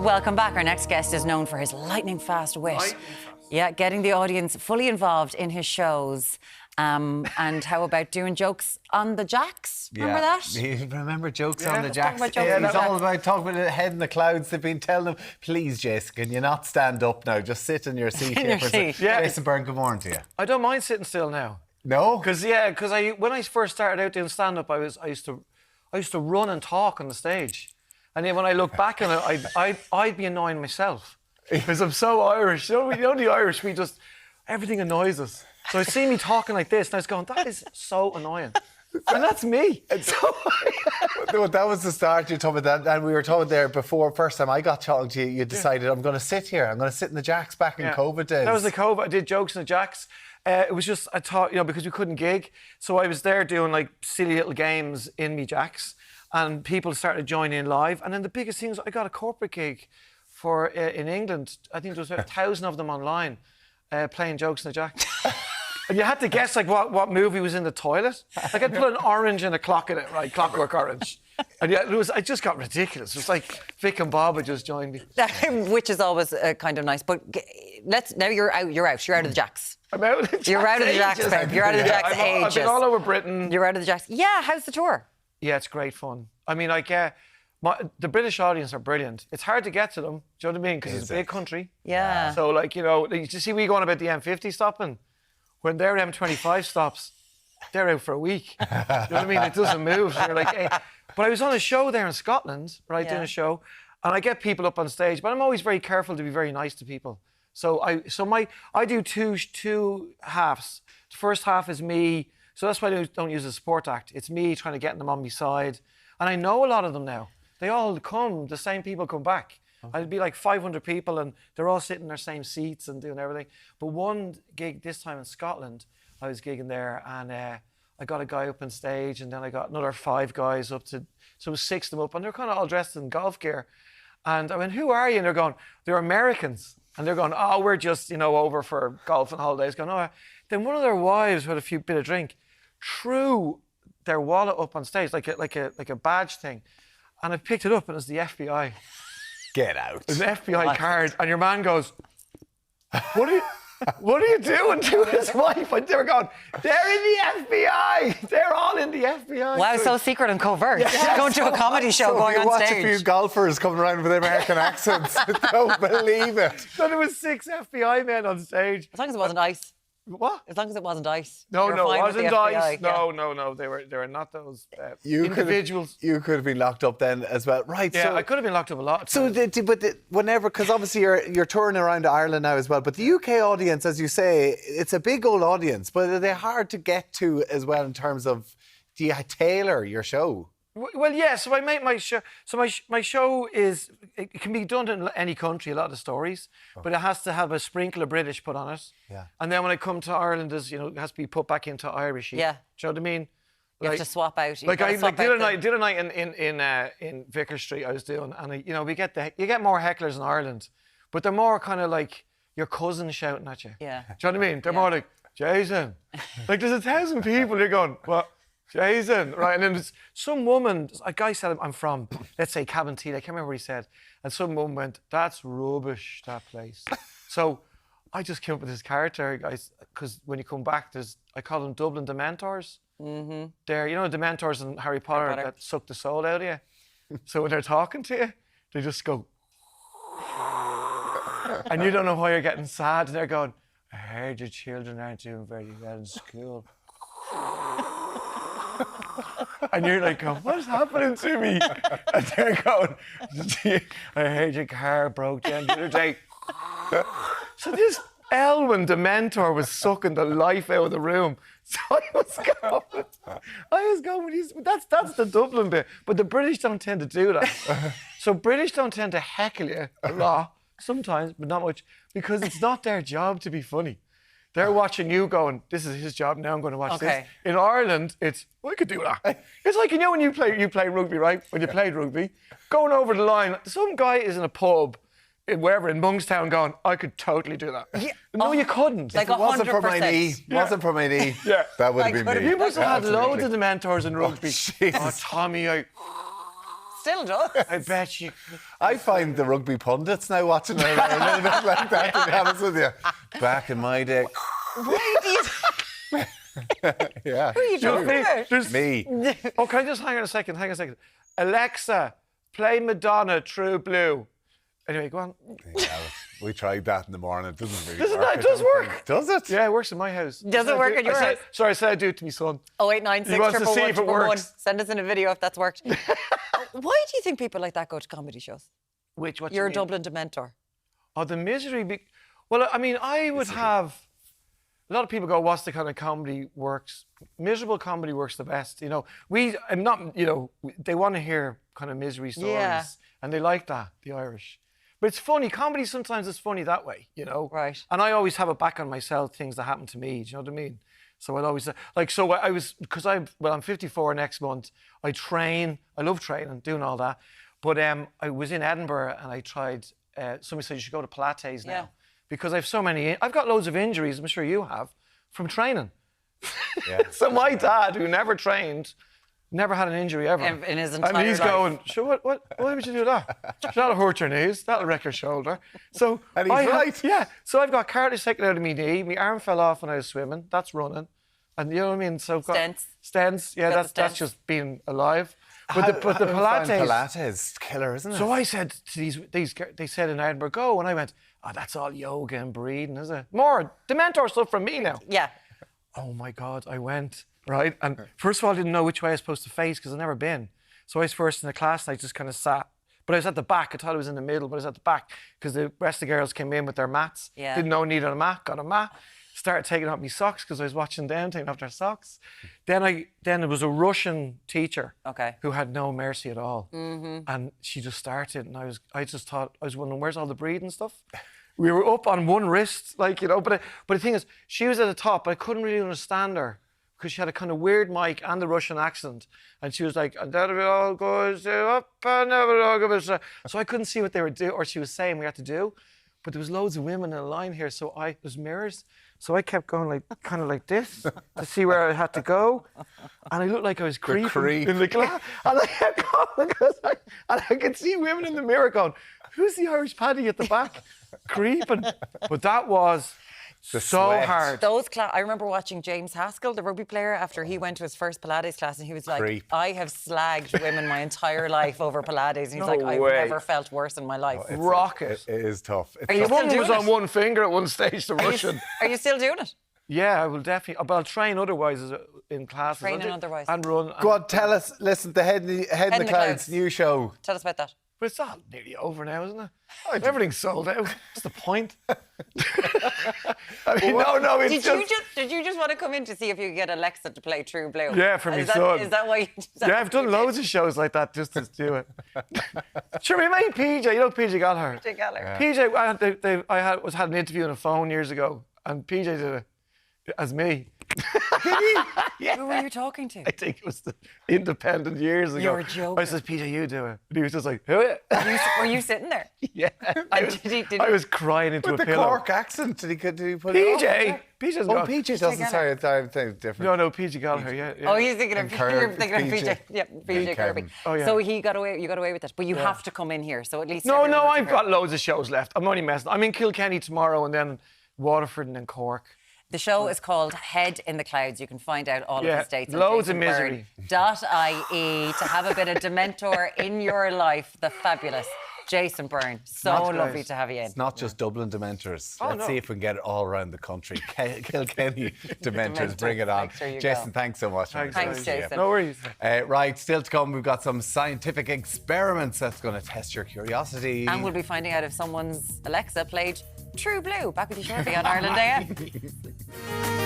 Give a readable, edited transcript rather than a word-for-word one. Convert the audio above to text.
Welcome back. Our next guest is known for his lightning-fast wit. Yeah, getting the audience fully involved in his shows. And how about doing jokes on the jacks? Remember that? You remember jokes on the jacks? About jokes Yeah, on the he's all about talking about the head in the clouds. They've been telling him, please, Jason, can you not stand up now? Just sit in your seat In here your for a seat. second. Jason Byrne, good morning to you. I don't mind sitting still now. No? Because when I first started out doing stand-up, I used to run and talk on the stage. And then when I look back on it, I'd be annoying myself. Because I'm so Irish. You know the Irish, everything annoys us. So I see me talking like this, and I was going, that is so annoying. And that's me. That was the start. You told me that, and we were told there before, first time I got talking to you, you decided, I'm going to sit here. I'm going to sit in the jacks back in COVID days. That was the COVID. I did jokes in the jacks. It was just, I thought, because we couldn't gig. So I was there doing like silly little games in me jacks, and people started joining in live. And then the biggest thing was I got a corporate gig in England. I think there was about 1,000 of them online playing jokes in the jacks. And you had to guess like what movie was in the toilet. Like I'd put an orange and a clock in it, right? Clockwork Orange. And yeah, it just got ridiculous. It was like Vic and Bob had just joined me. Which is always kind of nice. But now you're out. You're out of the jacks. I'm out of the jacks. You're out of the jacks, babe. You're out of the jacks ages. I've been all over Britain. You're out of the jacks. Yeah, how's the tour? Yeah, it's great fun. I mean, the British audience are brilliant. It's hard to get to them. Do you know what I mean? Because it's a big country. Yeah. So like, you see we going about the M50 stopping. When their M25 stops, they're out for a week. You know what I mean? It doesn't move. So you're like, hey. But I was on a show there in Scotland, right, doing a show, and I get people up on stage, but I'm always very careful to be very nice to people. So I do two halves. The first half is me, so that's why I don't use a support act. It's me trying to get them on my side. And I know a lot of them now. They all come, the same people come back. I'd be like 500 people and they're all sitting in their same seats and doing everything. But one gig this time in Scotland, I was gigging there and I got a guy up on stage and then I got another 5 guys up to, so it was 6 of them up and they're kind of all dressed in golf gear. And I went, who are you? And they're going, they're Americans. And they're going, oh, we're just, over for golf and holidays. Going, oh. Then one of their wives who had a bit of drink threw their wallet up on stage like a badge thing. And I picked it up and it was the FBI. Get out. An FBI card, and your man goes, what are you doing to his wife? And they were going, they're in the FBI. They're all in the FBI. Wow, so secret and covert. Going to a comedy show, going on stage. You watch a few golfers coming around with American accents. Don't believe it. So there was 6 FBI men on stage. As long as it wasn't ice. What? As long as it wasn't ice. No, it wasn't ice. Yeah. No. They were not those individuals. You could have been locked up then as well, right? Yeah, so, I could have been locked up a lot. So, whenever, because obviously you're touring around Ireland now as well, but the UK audience, as you say, it's a big old audience, but are they hard to get to as well in terms of, do you tailor your show? Well, yeah. So I make my show. So my show it can be done in any country. A lot of the stories, but it has to have a sprinkle of British put on it. Yeah. And then when I come to Ireland, it has to be put back into Irish. Yeah. Do you know what I mean? You have to swap out. Like I did a night in Vicar Street. I was doing, and you get more hecklers in Ireland, but they're more kind of like your cousin shouting at you. Yeah. Do you know what I mean? They're more like, Jason. Like there's 1,000 people. You're going, what? Jason, right? And then there's some woman, a guy said, I'm from, let's say, Cabinteely. I can't remember what he said. And some woman went, that's rubbish, that place. So I just came up with this character, guys, because when you come back, I call them Dublin dementors. Mm-hmm. They're, dementors in Harry Potter that suck the soul out of you. So when they're talking to you, they just go, and you don't know why you're getting sad. And they're going, I heard your children aren't doing very well in school. And you're like, what's happening to me? And they're going, I heard your car broke down the other day. So this Elwyn Dementor was sucking the life out of the room. So I was going, that's the Dublin bit. But the British don't tend to do that. So British don't tend to heckle you a lot, sometimes, but not much, because it's not their job to be funny. They're watching you going, this is his job, now I'm going to watch this. In Ireland, it's, I could do that. It's like, when you play rugby, right? When you played rugby, going over the line, some guy is in a pub, wherever, in Monkstown going, I could totally do that. Yeah. No, you couldn't. Like if it wasn't for my knee, that would have been me. You must have had loads of the mentors in rugby. Oh, Tommy, Still does. I bet you. I find the rugby pundits now watching it are a little bit like that, to be honest with you. Back in my day. Why do you... Yeah. Who are you talking about? There's Me. Oh, can I just hang on a second? Alexa, play Madonna, True Blue. Anyway, go on. Yeah, we tried that in the morning. It doesn't really Doesn't work. that? It does work. Does it? Yeah, it works in my house. Does it work in your house? Sorry, I said I'd do it to my son. 0896 He wants to see if it 111 works. Send us in a video if that's worked. Why do you think people like that go to comedy shows? What You're a you mean? Dublin dementor. Oh, the misery. Well, I mean, I would have. A lot of people go, "What's the kind of comedy works?" Miserable comedy works the best. You know, I'm not. You know, they want to hear kind of misery stories, Yeah. and they like that. The Irish. But it's funny. Comedy sometimes is funny that way, you know. Right. And I always have it back on myself, things that happen to me. Do you know what I mean? So I'd always I'm 54 next month. I train. I love training, doing all that. But I was in Edinburgh and I tried. Somebody said you should go to Pilates now Yeah. because I've so many. I've got loads of injuries. I'm sure you have from training. Yeah. So my dad, who never trained, never had an injury ever. In his entire And he's life. going, sure, why would you do that? That'll hurt your knees. That'll wreck your shoulder. So And he's right. Yeah. So I've got cartilage taken out of my knee. My arm fell off when I was swimming. That's running. And you know what I mean? So I've got Stents. Stents. Yeah, Got the that's stents. just being alive. But the Pilates. Pilates, killer, isn't it? So I said to these, they said in Edinburgh, go. And I went, oh, that's all yoga and breathing, is it? More dementor stuff from me now. Yeah. Oh my God, I went, right? And first of all, I didn't know which way I was supposed to face because I'd never been. So I was first in the class and I just kind of sat. But I was at the back. I thought I was in the middle, but I was at the back because the rest of the girls came in with their mats. Yeah. Didn't know I needed a mat, got a mat. Started taking off my socks because I was watching them taking off their socks. Then it was a Russian teacher Okay. who had no mercy at all. And she just started and I just thought, I was wondering, where's all the breathing stuff? We were up on one wrist, like, you know, but the thing is, she was at the top, but I couldn't really understand her because she had a kind of weird mic and the Russian accent. And she was like, and that it all goes up and never all goes. So I couldn't see what they were doing, or she was saying we had to do. But there was loads of women in a line here, so there's mirrors. So I kept going like, kind of like this to see where I had to go. And I looked like I was creeping in the class. And I kept going and I could see women in the mirror going, who's the Irish Paddy at the back? Creeping. But that was so sweat. hard. I remember watching James Haskell, the rugby player, after he went to his first Pilates class, and he was like, Creep. I have slagged women my entire life over Pilates. And he's No like, I've way. never felt worse in my life. Rocket. It is tough. It's Are you tough. still One was doing on it? one finger at one stage, the Russian. Are you still doing it? Yeah, I will definitely. But I'll train otherwise in classes. Training I'll do- otherwise. And run. Go on, tell us. Listen, the Head in the Clouds. Clouds new show. Tell us about that. But it's all nearly over now, isn't it? Everything's sold out. What's the point? I mean, no, it's Did you just want to come in to see if you could get Alexa to play True Blue? Yeah, for me Is that- son. Is that why? Yeah, I've done loads of shows like that just to do it. Sure, we made PJ. You know PJ Gallagher. PJ Gallagher. PJ, I had an interview on the phone years ago, and PJ did it as me. Yeah. Who were you talking to? I think it was the Independent years ago. You're joking. I said, PJ, you do it. And he was just like, who? Were you sitting there? Yeah. I was crying into With a the pillow. Cork accent, did he put it PJ. on? PJ's Oh, gone. PJ doesn't. Sorry, I'm thinking different. No, PJ Gallagher, yeah. Oh, he's thinking of Kirby, you're thinking of PJ. PJ. Yeah, PJ Kirby. Kevin. Oh, yeah. So you got away with it, but you have to come in here. So at least No, everyone I've gets got loads of shows left. I'm only messing. I'm in Kilkenny tomorrow and then Waterford and then Cork. The show is called Head in the Clouds. You can find out all of Yeah, his dates on loads of misery. jasonbyrne.ie to have a bit of dementor in your life. The fabulous Jason Byrne. So That's lovely nice. to have you in. It's not just Dublin Dementors. Oh, Let's no. see if we can get it all around the country. Kilkenny Dementors, bring it on. There you Jason, go. thanks so much. Thanks, Thanks, guys. Jason. No worries. Right, still to come, we've got some scientific experiments that's going to test your curiosity. And we'll be finding out if someone's Alexa played True Blue. Back with you shortly on Ireland AM.